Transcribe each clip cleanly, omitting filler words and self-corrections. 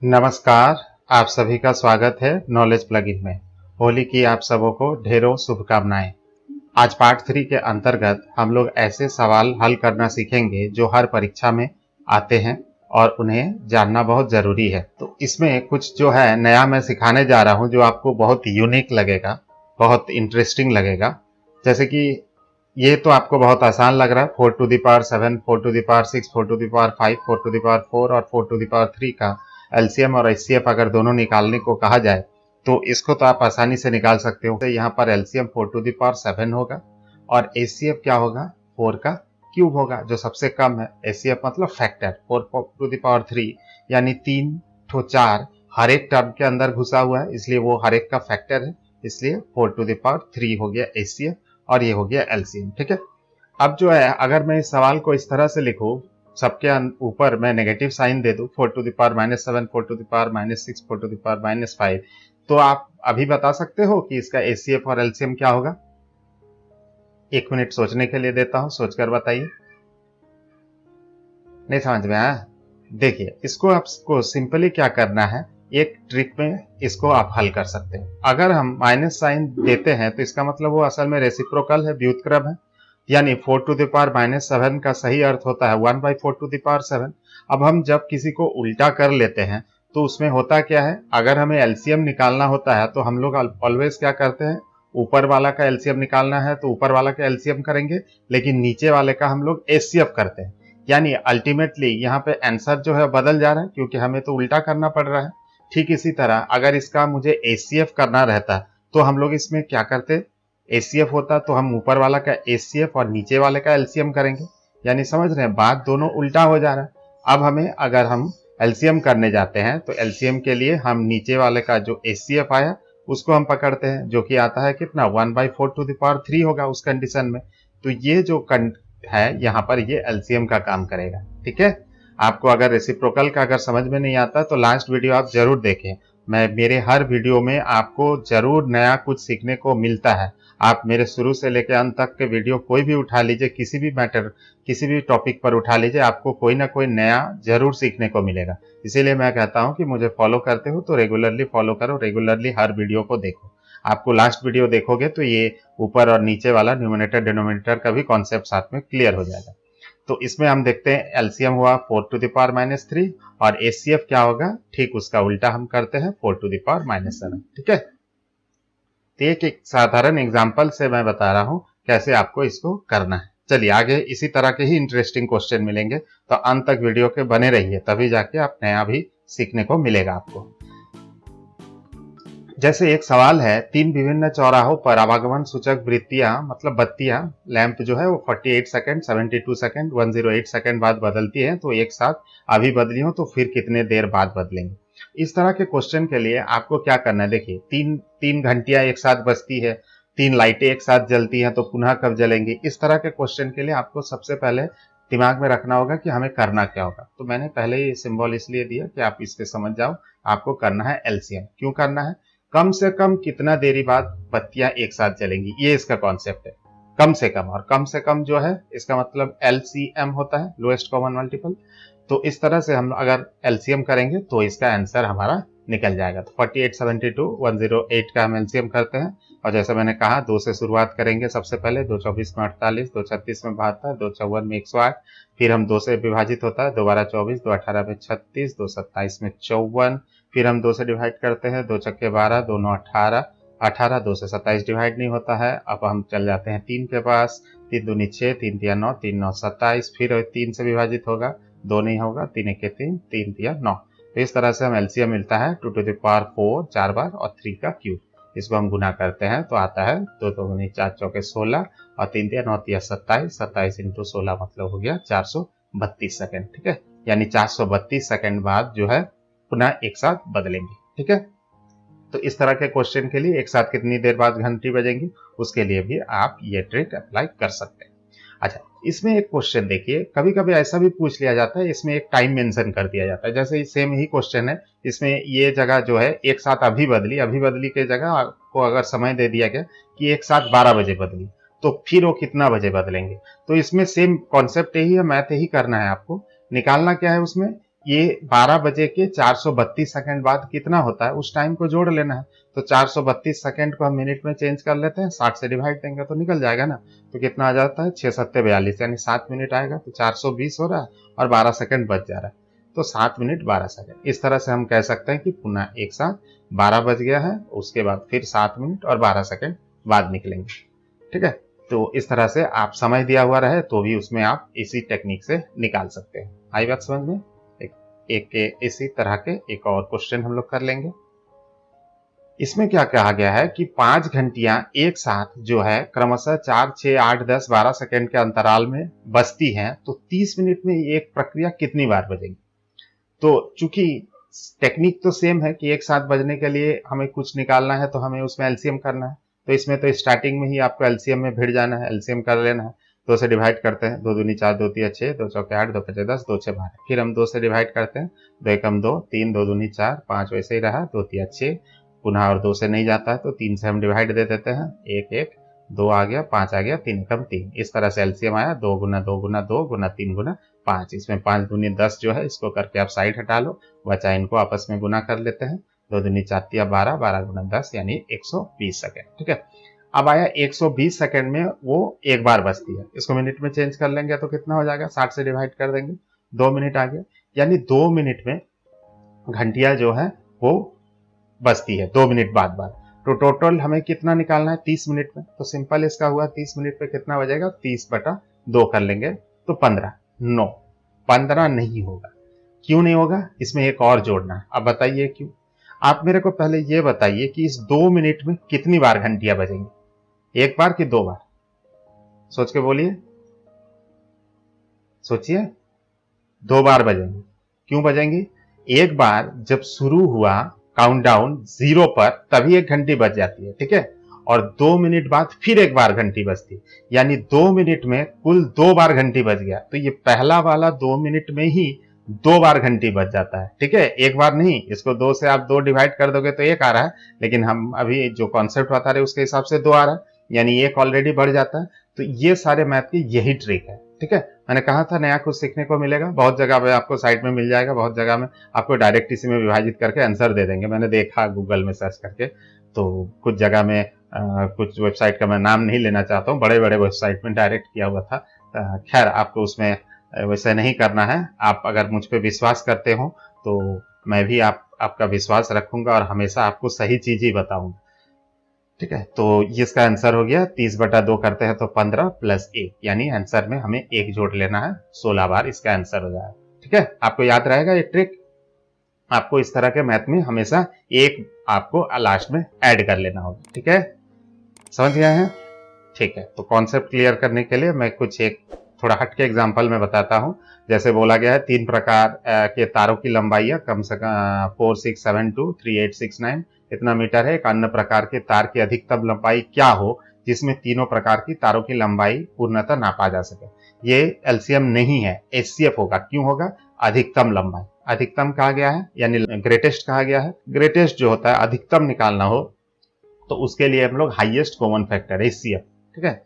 नमस्कार, आप सभी का स्वागत है नॉलेज प्लगइन में। होली की आप सबों को ढेरों शुभकामनाएं। आज पार्ट 3 के अंतर्गत हम लोग ऐसे सवाल हल करना सीखेंगे जो हर परीक्षा में आते हैं और उन्हें जानना बहुत ज़रूरी है। तो इसमें कुछ जो है नया मैं सिखाने जा रहा हूं जो आपको बहुत यूनिक लगेगा, बहुत इंटरेस्टिंग लगेगा। जैसे कि ये तो आपको बहुत आसान लग रहा है, 4 to the power 7, 4 to the power 6, 4 to the power 5, 4 to the power 4 और 4 टू द पावर 3 का एलसीएम और एचसीएफ अगर दोनों निकालने को कहा जाए तो इसको तो आप आसानी से निकाल सकते हो। तो यहाँ पर एलसीएम 4 टू द पावर 7 होगा और एचसीएफ क्या होगा, 4 का क्यूब होगा जो सबसे कम है। एचसीएफ मतलब फैक्टर, 4 टू द पावर 3 यानी 3 ठो 4 हर एक टर्म के अंदर घुसा हुआ है, इसलिए वो हर एक का फैक्टर है, इसलिए 4 टू द पावर 3 हो गया एचसीएफ और ये हो गया एलसीएम। ठीक है, अब जो है अगर मैं इस सवाल को इस तरह से लिखूं, सबके ऊपर मैं नेगेटिव साइन दे दूं, 4 to the power -7, 4 to the power -6, 4 to the power -5, तो आप अभी बता सकते हो कि इसका एचसीएफ और एलसीएम क्या होगा? 1 मिनट सोचने के लिए देता हूं, सोचकर बताइए। नहीं समझ में आया? देखिए, इसको आपको सिंपली क्या करना है, एक ट्रिक में इसको आप हल कर सकते हैं। अगर हम माइनस साइन देते हैं तो इसका मतलब वो असल में रेसिप्रोकल है, व्युत्क्रम है, यानी 4 टू द पावर -7 का सही अर्थ होता है 1/4 टू द पावर 7। अब हम जब किसी को उल्टा कर लेते हैं तो उसमें होता क्या है, अगर हमें एलसीएम निकालना होता है तो हम लोग ऑलवेज क्या करते हैं, ऊपर वाला का एलसीएम निकालना है तो ऊपर वाला का एलसीएम करेंगे, लेकिन नीचे वाले का हम लोग एचसीएफ करते हैं। यानी अल्टीमेटली यहाँ पे आंसर जो है बदल जा रहा है क्योंकि हमें तो उल्टा करना पड़ रहा है। ठीक इसी तरह अगर इसका मुझे एचसीएफ करना रहता तो हम लोग इसमें क्या करते, एचसीएफ होता तो हम ऊपर वाला का एचसीएफ और नीचे वाले का एलसीएम करेंगे। यानी समझ रहे हैं, बात दोनों उल्टा हो जा रहा है। अब हमें अगर हम एलसीएम करने जाते हैं तो एलसीएम के लिए हम नीचे वाले का जो एचसीएफ आया उसको हम पकड़ते हैं, जो कि आता है कितना, 1/4 टू द पावर 3 होगा उस कंडीशन में। तो ये जो है यहाँ पर ये एलसीएम का काम करेगा। ठीक है, आपको अगर रेसिप्रोकल का अगर समझ में नहीं आता तो लास्ट वीडियो आप जरूर देखें। मेरे हर वीडियो में आपको जरूर नया कुछ सीखने को मिलता है। आप मेरे शुरू से लेकर अंत तक के वीडियो कोई भी उठा लीजिए, किसी भी मैटर, किसी भी टॉपिक पर उठा लीजिए, आपको कोई ना कोई नया जरूर सीखने को मिलेगा। इसीलिए मैं कहता हूं कि मुझे फॉलो करते हो तो रेगुलरली फॉलो करो, रेगुलरली हर वीडियो को देखो। आपको लास्ट वीडियो देखोगे तो ये ऊपर और नीचे वाला न्यूमरेटर डिनोमिनेटर का भी कॉन्सेप्ट साथ में क्लियर हो जाएगा। तो इसमें हम देखते हैं एलसीएम हुआ 4 टू द पावर -3 और एचसीएफ क्या होगा, ठीक उसका उल्टा हम करते हैं 4 टू द पावर -7। ठीक है, तो एक साधारण एग्जांपल से मैं बता रहा हूं कैसे आपको इसको करना है। चलिए आगे इसी तरह के ही इंटरेस्टिंग क्वेश्चन मिलेंगे, तो अंत तक वीडियो के बने रहिए, तभी जाके आप नया भी सीखने को मिलेगा आपको। जैसे एक सवाल है, 3 विभिन्न चौराहों पर आवागमन सूचक वृत्तियां मतलब बत्तियां, लैंप जो है वो 48 सेकंड, 72 सेकंड, 108 सेकंड बाद बदलती है, तो एक साथ अभी बदली हो तो फिर कितने देर बाद बदलेंगे। इस तरह के क्वेश्चन के लिए आपको क्या करना है, देखिए तीन घंटियां एक साथ बजती है, 3 लाइटें एक साथ जलती हैं, तो पुनः कब जलेंगी। इस तरह के क्वेश्चन के लिए आपको सबसे पहले दिमाग में रखना होगा कि हमें करना क्या होगा। तो मैंने पहले ही सिंबल इसलिए दिया कि आप इससे समझ जाओ। आपको करना है एलसीएम। क्यों करना है, कम से कम कितना देरी बाद बत्तियां एक साथ जलेंगी, ये इसका कॉन्सेप्ट है। कम से कम, और कम से कम जो है इसका मतलब एलसीएम होता है, लोएस्ट कॉमन मल्टीपल। तो इस तरह से हम अगर एलसीएम करेंगे तो इसका आंसर हमारा निकल जाएगा। तो 48, 72, 108 का हम एलसीएम करते हैं, और जैसे मैंने कहा 2 से शुरुआत करेंगे सबसे पहले, 2 24 में 48, 2 36 में 72, 2 54 में 108, फिर हम 2 से विभाजित होता है, 2 12 24, 2 18 में 36, 2 27 में 54, फिर हम 2 से डिवाइड करते हैं, 2 छक्के 12, 2 9 18, 18, 2 से 27 डिवाइड नहीं होता है। अब हम चल जाते हैं 3 के पास, 3 दूनी 6, 3 तिया 9, 3 9 27, फिर 3 से विभाजित होगा, 2 नहीं होगा, 3 एक 3, 3 तिया 9। तो इस तरह से हम एलसीएम मिलता है 2 टू द पावर 4 4 बार और 3 का क्यूब। इसको हम गुना करते हैं तो आता है 2 2 गुनी 4 चौके 16 और 3 तिया 9 तिया 27, 27 इंटू 16 मतलब हो गया 432 सेकंड। ठीक है, यानी 432 सेकंड बाद जो है पुनः एक साथ बदलेंगे। ठीक है, तो इस तरह के क्वेश्चन के लिए एक साथ कितनी देर बाद घंटी बजेंगी, उसके लिए भी आप ये ट्रिक अप्लाई कर सकते हैं। अच्छा, इसमें एक क्वेश्चन देखिए, कभी कभी ऐसा भी पूछ लिया जाता है, इसमें एक टाइम मेंशन कर दिया जाता है। जैसे सेम ही क्वेश्चन है, इसमें ये जगह जो है एक साथ अभी बदली के जगह आपको अगर समय दे दिया गया कि एक साथ 12 बजे बदली, तो फिर वो कितना बजे बदलेंगे। तो इसमें सेम कॉन्सेप्ट यही है, मैथ ही करना है आपको। निकालना क्या है उसमें, ये 12 बजे के 432 सेकंड बाद कितना होता है उस टाइम को जोड़ लेना है। तो 432 सेकंड को हम मिनट में चेंज कर लेते हैं, 60 से डिवाइड देंगे तो निकल जाएगा ना। तो कितना आ जाता है 6 सत्ते 42, यानी 7 मिनट आएगा। तो 420 हो रहा है और 12 सेकंड बच जा रहा है, तो 7 मिनट 12 सेकंड। इस तरह से हम कह सकते हैं कि पुनः एक साथ 12 बज गया है, उसके बाद फिर 7 मिनट और 12 सेकंड बाद निकलेंगे। ठीक है, तो इस तरह से आप समय दिया हुआ रहे तो भी उसमें आप इसी टेक्निक से निकाल सकते हैं। आई बात समझ में? एक इसी तरह के एक और क्वेश्चन हम लोग कर लेंगे। इसमें क्या कहा गया है कि 5 घंटियां एक साथ जो है क्रमशः 4, 6, 8, 10, 12 सेकंड के अंतराल में बजती हैं, तो 30 मिनट में एक प्रक्रिया कितनी बार बजेगी? तो चूंकि टेक्निक तो सेम है कि एक साथ बजने के लिए हमें कुछ निकालना है तो हमें उसमें एलसीएम करना है। तो इसमें तो स्टार्टिंग में ही आपको एलसीएम में भिड़ जाना है, एलसीएम कर लेना है। 2 से डिवाइड करते हैं, 2 दूनी 4, 2 तिया 6, 2 चौके 8, 2 पचे 10, 2 छः 12। फिर हम 2 से डिवाइड करते हैं, 2 एकम 2, 3, 2 दूनी 4, 5 वैसे ही रहा, 2 तिया 6, पुनः और 2 से नहीं जाता है तो 3 से हम डिवाइड दे देते हैं, 1 1, 2 आ गया, 5 आ गया, 3 एकम 3। इस तरह से एलसीएम आया 2 गुना 2 गुना 2 गुना 3 गुना 5। इसमें 5 दूनी 10 जो है इसको करके आप साइड हटा लो, बचा इनको आपस में गुना कर लेते हैं। 2 दूनी 4 तिया 12, 12 गुना 10 यानी 120 सेकेंड। ठीक है, अब आया 120 सेकंड में वो एक बार बजती है। इसको मिनट में चेंज कर लेंगे तो कितना हो जाएगा, 60 से डिवाइड कर देंगे, 2 मिनट आ गया। यानी 2 मिनट में घंटिया जो है वो बजती है 2 मिनट बाद बाद। तो टोटल हमें कितना निकालना है 30 मिनट में। तो सिंपल इसका हुआ 30 मिनट में कितना बजेगा, 30/2 कर लेंगे तो 15। नो, 15 नहीं होगा। क्यों नहीं होगा, इसमें एक और जोड़ना है। अब बताइए क्यों। आप मेरे को पहले ये बताइए कि इस 2 मिनट में कितनी बार घंटियां बजेंगी, एक बार कि 2 बार? सोच के बोलिए, सोचिए। 2 बार बजेंगी। क्यों बजेंगी? एक बार जब शुरू हुआ काउंटडाउन 0 पर तभी एक घंटी बज जाती है, ठीक है, और 2 मिनट बाद फिर एक बार घंटी बजती, यानी 2 मिनट में कुल 2 बार घंटी बज गया। तो ये पहला वाला 2 मिनट में ही 2 बार घंटी बज जाता है। ठीक है, एक बार नहीं। इसको 2 से आप 2 डिवाइड कर दोगे तो 1 आ रहा है, लेकिन हम अभी जो कॉन्सेप्ट बता रहे हैं उसके हिसाब से 2 आ रहा है, यानी 1 ऑलरेडी बढ़ जाता है। तो ये सारे मैथ की यही ट्रिक है। ठीक है, मैंने कहा था नया कुछ सीखने को मिलेगा। बहुत जगह पे आपको साइट में मिल जाएगा, बहुत जगह में आपको डायरेक्ट इसी में विभाजित करके आंसर दे देंगे। मैंने देखा गूगल में सर्च करके, तो कुछ जगह में कुछ वेबसाइट का मैं नाम नहीं लेना चाहता हूँ, बड़े बड़े वेबसाइट में डायरेक्ट किया हुआ था। खैर, आपको उसमें वैसे नहीं करना है। आप अगर मुझ पर विश्वास करते हो तो मैं भी आपका विश्वास रखूंगा और हमेशा आपको सही चीज ही बताऊंगा। ठीक है, तो ये इसका आंसर हो गया। 30/2 करते हैं तो 15 प्लस 1, यानी आंसर में हमें 1 जोड़ लेना है। 16 बार इसका आंसर हो जाएगा। ठीक है, आपको याद रहेगा ये ट्रिक। आपको इस तरह के मैथ में हमेशा एक आपको लास्ट में ऐड कर लेना होगा। ठीक है, समझ गए हैं? ठीक है, तो कॉन्सेप्ट क्लियर करने के लिए मैं कुछ एक थोड़ा हट के एग्जाम्पल में बताता हूं। जैसे बोला गया है 3 प्रकार के तारों की लंबाई है कम से कम 46723869 इतना मीटर है। एक अन्य प्रकार के तार की अधिकतम लंबाई क्या हो जिसमें तीनों प्रकार की तारों की लंबाई पूर्णतः नापा जा सके। ये एलसीएम नहीं है, एचसीएफ होगा। क्यों होगा? अधिकतम लंबाई, अधिकतम कहा गया है, यानी ग्रेटेस्ट कहा गया है। ग्रेटेस्ट जो होता है, अधिकतम निकालना हो तो उसके लिए हम लोग हाईएस्ट कॉमन फैक्टर एचसीएफ, ठीक है,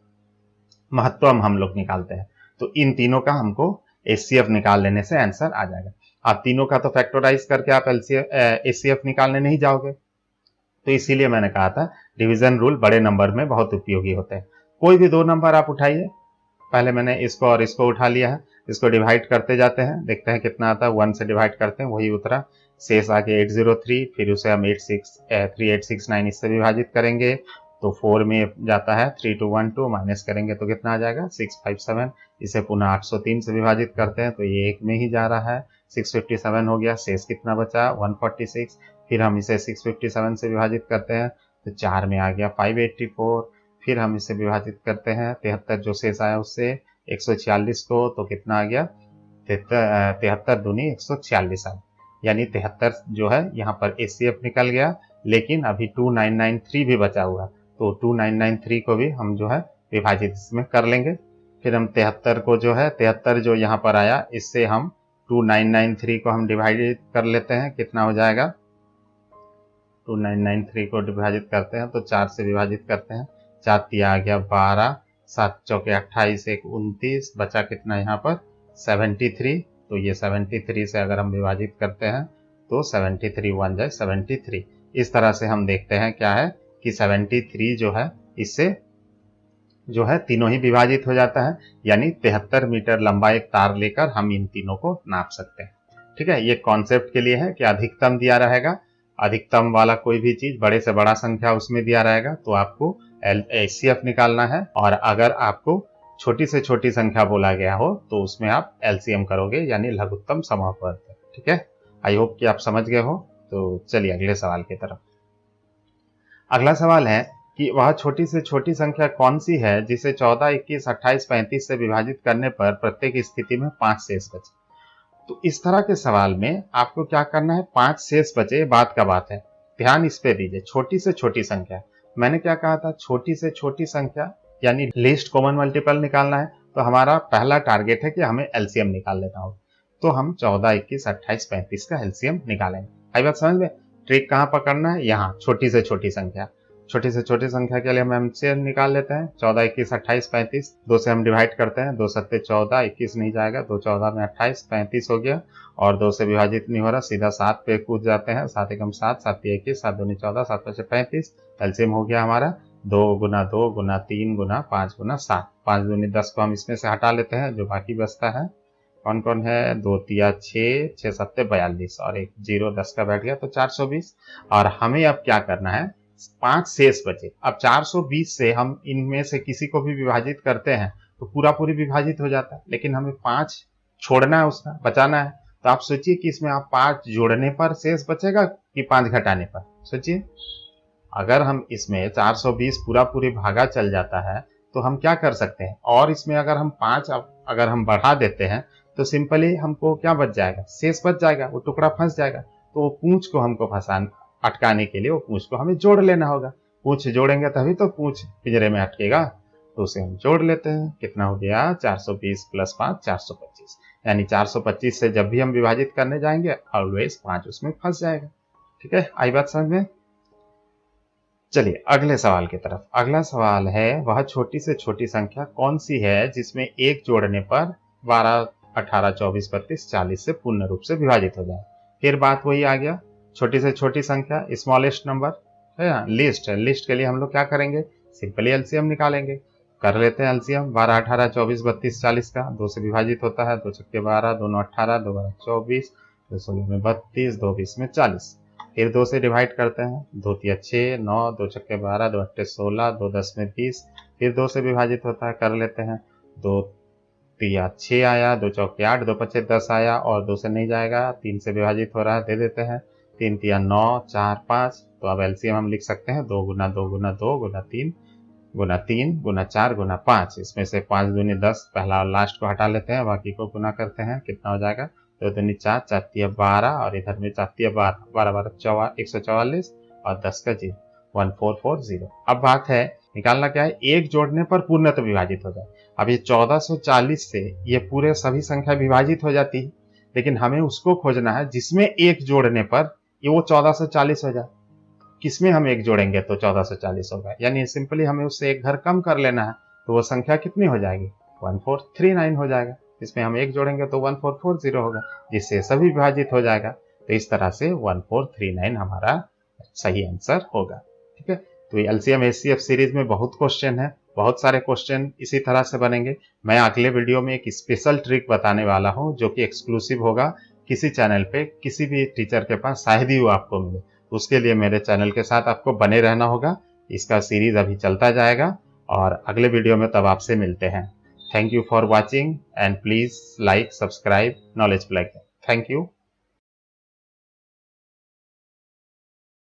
महत्तम हम लोग निकालते हैं। तो इन तीनों का हमको एचसीएफ निकाल लेने से आंसर आ जाएगा। आप तीनों का तो फैक्टराइज करके आप एचसीएफ निकालने नहीं जाओगे। तो इसीलिए मैंने कहा था डिवीजन रूल बड़े नंबर में बहुत उपयोगी होते हैं। कोई भी 2 नंबर आप उठाइए, पहले मैंने इसको और इसको उठा लिया है, इसको डिवाइड करते जाते हैं, देखते हैं कितना आता है। 1 से डिवाइड करते हैं, वही उतरा। शेष आगे 803, फिर उसे हम 3869 इससे विभाजित करेंगे तो 4 में जाता है। 3212 माइनस करेंगे तो कितना आ जाएगा, 657। इसे पुनः 803 से विभाजित करते हैं तो ये 1 में ही जा रहा है, 657 हो गया। शेष कितना बचा, 146। फिर हम इसे 657 से विभाजित करते हैं तो 4 में आ गया 584। फिर हम इसे विभाजित करते हैं 73 जो शेष आया उससे 146 को, तो कितना आ गया, 73 दूनी 146 आया, यानी 73 जो है यहाँ पर एचसीएफ निकल गया। लेकिन अभी 2993 भी बचा हुआ, तो 2993 को भी हम जो है विभाजित इसमें कर लेंगे। फिर हम 73 को जो है 73 जो यहाँ पर आया इससे हम 2993 को हम डिवाइड कर लेते हैं, कितना हो जाएगा, 2993 को विभाजित करते हैं तो 4 से विभाजित करते हैं, 4 तिया आ गया 12, 7 चौके 28, 1 29, बचा कितना यहाँ पर 73। तो ये 73 से अगर हम विभाजित करते हैं तो 73 1 जाए 73। इस तरह से हम देखते हैं क्या है कि 73 जो है इससे जो है तीनों ही विभाजित हो जाता है, यानी 73 मीटर लंबा एक तार लेकर हम इन तीनों को नाप सकते हैं। ठीक है, ये कॉन्सेप्ट के लिए है कि अधिकतम दिया रहेगा, अधिकतम वाला कोई भी चीज बड़े से बड़ा संख्या उसमें दिया रहेगा तो आपको HCF निकालना है, और अगर आपको छोटी से छोटी संख्या बोला गया हो तो उसमें आप LCM करोगे, यानी लघुत्तम समापवर्त। ठीक है, आई होप कि आप समझ गए हो। तो चलिए अगले सवाल की तरफ। अगला सवाल है कि वह छोटी से छोटी संख्या कौन सी है जिसे 14, 21, 28, 35 से विभाजित करने पर प्रत्येक स्थिति में 5 शेष बचे। तो इस तरह के सवाल में आपको क्या करना है, 5 शेष बचे, बात का बात है, ध्यान इस पे दीजिए। छोटी से छोटी संख्या, मैंने क्या कहा था, छोटी से छोटी संख्या यानी लीस्ट कॉमन मल्टीपल निकालना है। तो हमारा पहला टारगेट है कि हमें LCM निकाल लेना होगा। तो हम 14, 21, 28, 35 का LCM निकालेंगे। आई बात समझ में? ट्रिक कहाँ पकड़ना है, यहाँ छोटी से छोटी संख्या। छोटी से छोटी संख्या के लिए हम LCM निकाल लेते हैं। 14, 21, 28, 35, 2 से हम डिवाइड करते हैं, 2 सत्ते 14, 21 नहीं जाएगा, 2 14 में 28, 35 हो गया, और 2 से विभाजित नहीं हो रहा, सीधा 7 पे कूद जाते हैं, 7 एकम 7, 7 21, 7 दूनी 14, 7 5 35। LCM हो गया हमारा 2 गुना 2 गुना 3 गुना 5 गुना 7, 5 दूनी 10 को हम इसमें से हटा लेते हैं, जो बाकी बचता है कौन कौन है, 2 तिया 6, 6 सत्ते 42, और एक 0 10 का बैठ गया तो 420। और हमें अब क्या करना है, 5 शेष बचे। अब 420 से हम इनमें से किसी को भी विभाजित करते हैं तो पूरा पूरी विभाजित हो जाता है, लेकिन हमें 5 छोड़ना है, उसका बचाना है। तो आप सोचिए कि इसमें आप 5 जोड़ने पर शेष बचेगा कि 5 घटाने पर, सोचिए। अगर हम इसमें 420 पूरा पूरी भागा चल जाता है तो हम क्या कर सकते हैं, और इसमें अगर हम 5 अगर हम बढ़ा देते हैं तो सिंपली हमको क्या बच जाएगा, शेष बच जाएगा, वो टुकड़ा फंस जाएगा। तो वो पूंछ को हमको अटकाने के लिए वो पूंछ को हमें जोड़ लेना होगा। पूंछ जोड़ेंगे तभी तो पूंछ पिंजरे में अटकेगा। तो उसे हम जोड़ लेते हैं, कितना हो गया, 420 प्लस 5 425, यानी 425 से जब भी हम विभाजित करने जाएंगे ऑलवेज 5 उसमें फंस जाएगा। ठीक है, आई बात समझ में? चलिए अगले सवाल की तरफ। अगला सवाल है, वह छोटी से छोटी संख्या कौन सी है जिसमें 1 जोड़ने पर 12, 18, 24, 32, 40 से पूर्ण रूप से विभाजित हो जाए। फिर बात वही आ गया, छोटी से छोटी संख्या स्मॉलेस्ट नंबर है ना, लिस्ट है। लिस्ट के लिए हम लोग क्या करेंगे, सिंपली LCM निकालेंगे। कर लेते हैं LCM, 12, 18, 24, 32, 40 का 2 से विभाजित होता है, 2 छक्के 12, दोनों 18, 2 12 24, 2 16 में 32, 2 20 में 40। फिर 2 से डिवाइड करते हैं, 2 तिया 6, 9, 2 छक्के 12, 2 अट्ठे 16, 2 10 में 20। फिर 2 से विभाजित होता है, कर लेते हैं, 2 तिया 6 आया, 2 चौके 8, 2 पचे 10 आया, और 2 से नहीं जाएगा, 3 से विभाजित हो रहा है, दे देते हैं, 3 तिया 9, 4 5। तो अब LCM हम लिख सकते हैं 2 गुना 2 गुना 2 गुना 3 गुना 3 गुना 4 गुना 5। इसमें से 5 दूनी 10, पहला और लास्ट को हटा लेते हैं, बाकी को गुना करते हैं, कितना हो जाएगा, 2 दूनी 4, 4 तिया 12, और इधर में 4 तिया 12, 12 12 144, और 10 का 0, 1440। अब बात है निकालना क्या है, 1 जोड़ने पर पूर्णतः विभाजित हो जाए। अब ये 1440 से ये पूरे सभी संख्या विभाजित हो जाती है, लेकिन हमें उसको खोजना है जिसमें 1 जोड़ने पर ये वो 1440 हो जाए। किसमें हम 1 जोड़ेंगे तो 1440 होगा, यानी सिंपली हमें उससे 1 घर कम कर लेना है, तो वो संख्या कितनी हो जाएगी, 1439 हो जाएगा। इसमें हम 1 जोड़ेंगे तो 1440 होगा, जिससे सभी विभाजित हो जाएगा। तो इस तरह से 1439 हमारा सही आंसर होगा। ठीक है, तो ये LCM HCF सीरीज में बहुत क्वेश्चन है, बहुत सारे क्वेश्चन इसी तरह से बनेंगे। मैं अगले वीडियो में एक स्पेशल ट्रिक बताने वाला हूं जो कि एक्सक्लूसिव होगा, किसी चैनल पे किसी भी टीचर के पास शायद ही वो आपको मिले। उसके लिए मेरे चैनल के साथ आपको बने रहना होगा। इसका सीरीज अभी चलता जाएगा, और अगले वीडियो में तब आपसे मिलते हैं। Thank you for watching, and please like, subscribe knowledge plug. Thank you.